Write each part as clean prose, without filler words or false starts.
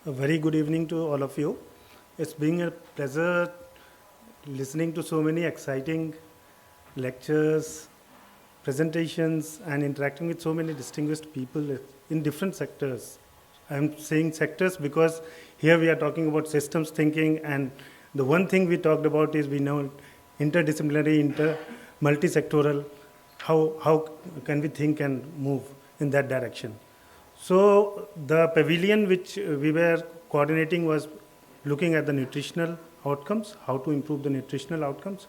A very good evening to all of you. It's been a pleasure listening to so many exciting lectures, presentations, and interacting with so many distinguished people in different sectors. I'm saying sectors because here we are talking about systems thinking, and the one thing we talked about is we know interdisciplinary, multi-sectoral. How can we think and move in that direction? So the pavilion which we were coordinating was looking at the nutritional outcomes, how to improve the nutritional outcomes.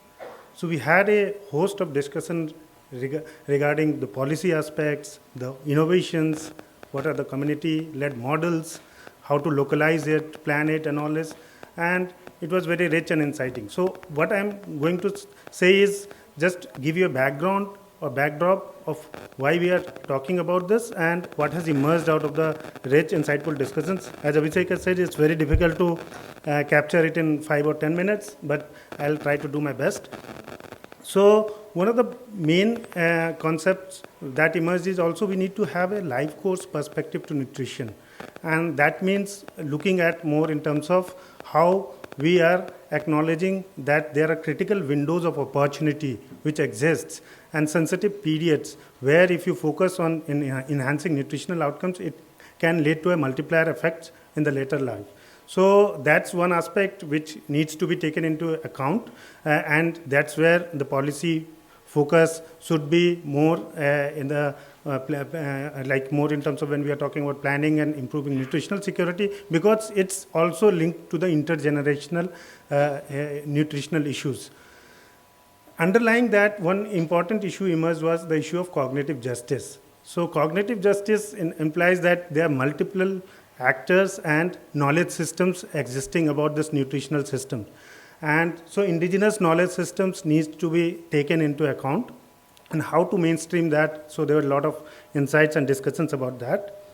So we had a host of discussion regarding the policy aspects, the innovations, what are the community-led models, how to localize it, plan it, and all this. And it was very rich and inciting. So what I'm going to say is just give you a background or backdrop of why we are talking about this and what has emerged out of the rich, insightful discussions. As Abhishek has said, it's very difficult to capture it in 5 or 10 minutes, but I'll try to do my best. So one of the main concepts that emerged is also we need to have a life course perspective to nutrition. And that means looking at more in terms of how we are acknowledging that there are critical windows of opportunity which exists and sensitive periods where if you focus on enhancing nutritional outcomes, it can lead to a multiplier effect in the later life. So that's one aspect which needs to be taken into account, and that's where the policy focus should be more in the like more in terms of when we are talking about planning and improving nutritional security, because it's also linked to the intergenerational nutritional issues. Underlying that, one important issue emerged was the issue of cognitive justice. So cognitive justice implies that there are multiple actors and knowledge systems existing about this nutritional system. And so indigenous knowledge systems needs to be taken into account and how to mainstream that. So there were a lot of insights and discussions about that.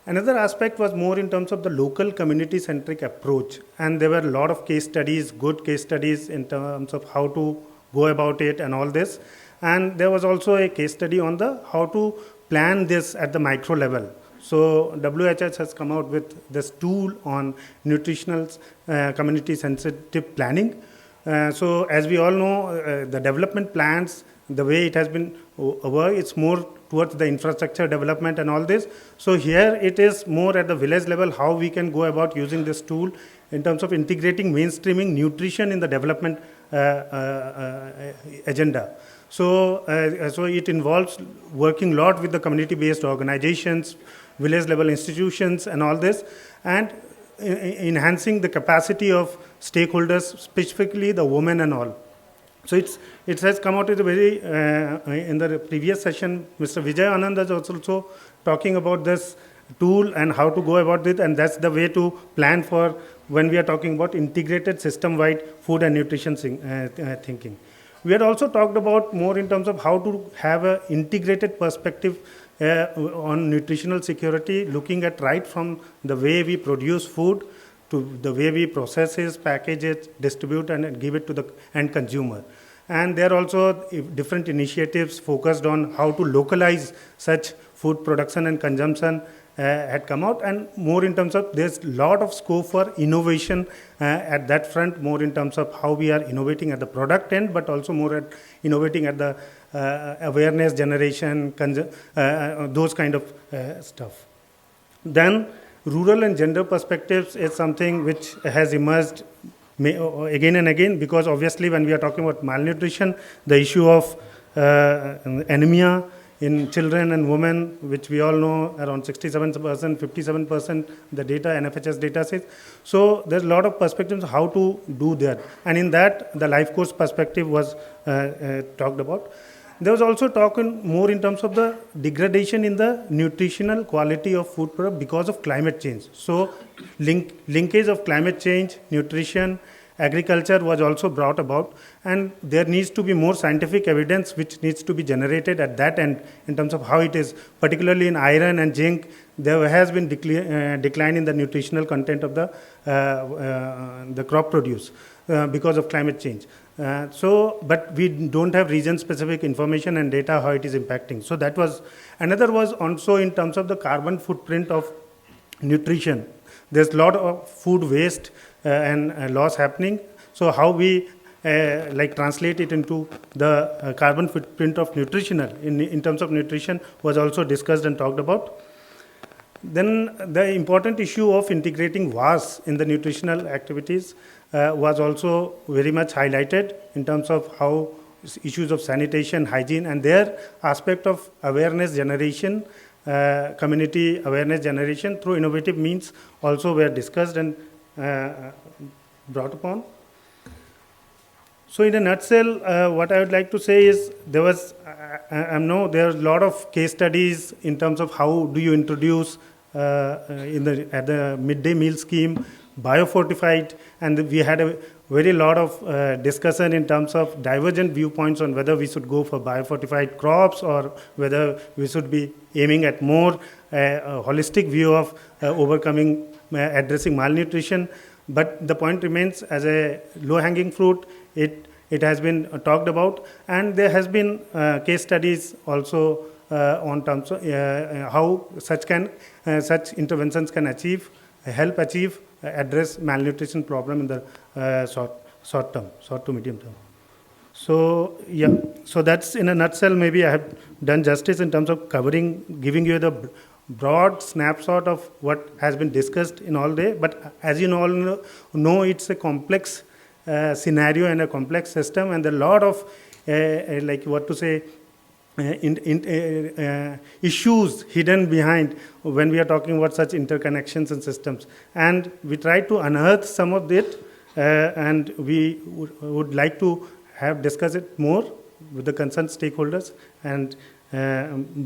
Another aspect was more in terms of the local community-centric approach. And there were a lot of case studies, good case studies in terms of how to go about it and all this. And there was also a case study on the how to plan this at the micro level. So WHS has come out with this tool on nutritional community sensitive planning. So as we all know, the development plans, the way it has been worked, it's more towards the infrastructure development and all this. So here it is more at the village level, how we can go about using this tool in terms of integrating mainstreaming nutrition in the development agenda. So it involves working a lot with the community-based organizations, village-level institutions and all this, and enhancing the capacity of stakeholders, specifically the women and all. So it has come out with a very, in the previous session, Mr. Vijay Anand is also talking about this tool and how to go about it, and that's the way to plan for when we are talking about integrated system-wide food and nutrition thinking. We had also talked about more in terms of how to have an integrated perspective on nutritional security, looking at right from the way we produce food to the way we process it, package it, distribute and give it to the end consumer. And there are also different initiatives focused on how to localize such food production and consumption had come out, and more in terms of there's a lot of scope for innovation at that front, more in terms of how we are innovating at the product end, but also more at innovating at the awareness generation, those kind of stuff. Then rural and gender perspectives is something which has emerged again and again, because obviously when we are talking about malnutrition, the issue of anemia in children and women, which we all know around 67%, 57%, the data, NFHS data says. So there's a lot of perspectives how to do that. And in that, the life course perspective was talked about. There was also talk more in terms of the degradation in the nutritional quality of food product because of climate change. So linkage of climate change, nutrition, agriculture was also brought about, and there needs to be more scientific evidence which needs to be generated at that end in terms of how it is, particularly in iron and zinc. There has been decline in the nutritional content of the crop produce because of climate change. But we don't have region-specific information and data how it is impacting. So that was, another was also in terms of the carbon footprint of nutrition. there's a lot of food waste and loss happening. So how we like translate it into the carbon footprint of nutritional in terms of nutrition was also discussed and talked about. Then the important issue of integrating VAS in the nutritional activities was also very much highlighted in terms of how issues of sanitation, hygiene, and their aspect of awareness generation, community awareness generation through innovative means also were discussed and brought upon. So in a nutshell, what I would like to say is there was a lot of case studies in terms of how do you introduce at the midday meal scheme biofortified, and we had a very lot of discussion in terms of divergent viewpoints on whether we should go for biofortified crops or whether we should be aiming at more holistic view of addressing malnutrition. But the point remains, as a low-hanging fruit, it has been talked about, and there has been case studies also on terms of how such interventions can help address malnutrition problem in the short to medium term. So yeah, so that's in a nutshell. Maybe I have done justice in terms of giving you the broad snapshot of what has been discussed in all day. But as you all know, it's a complex scenario and a complex system, and a lot of issues hidden behind when we are talking about such interconnections and systems. And we try to unearth some of it, and we would like to discuss it more with the concerned stakeholders and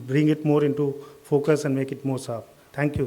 bring it more into focus and make it more sharp. Thank you.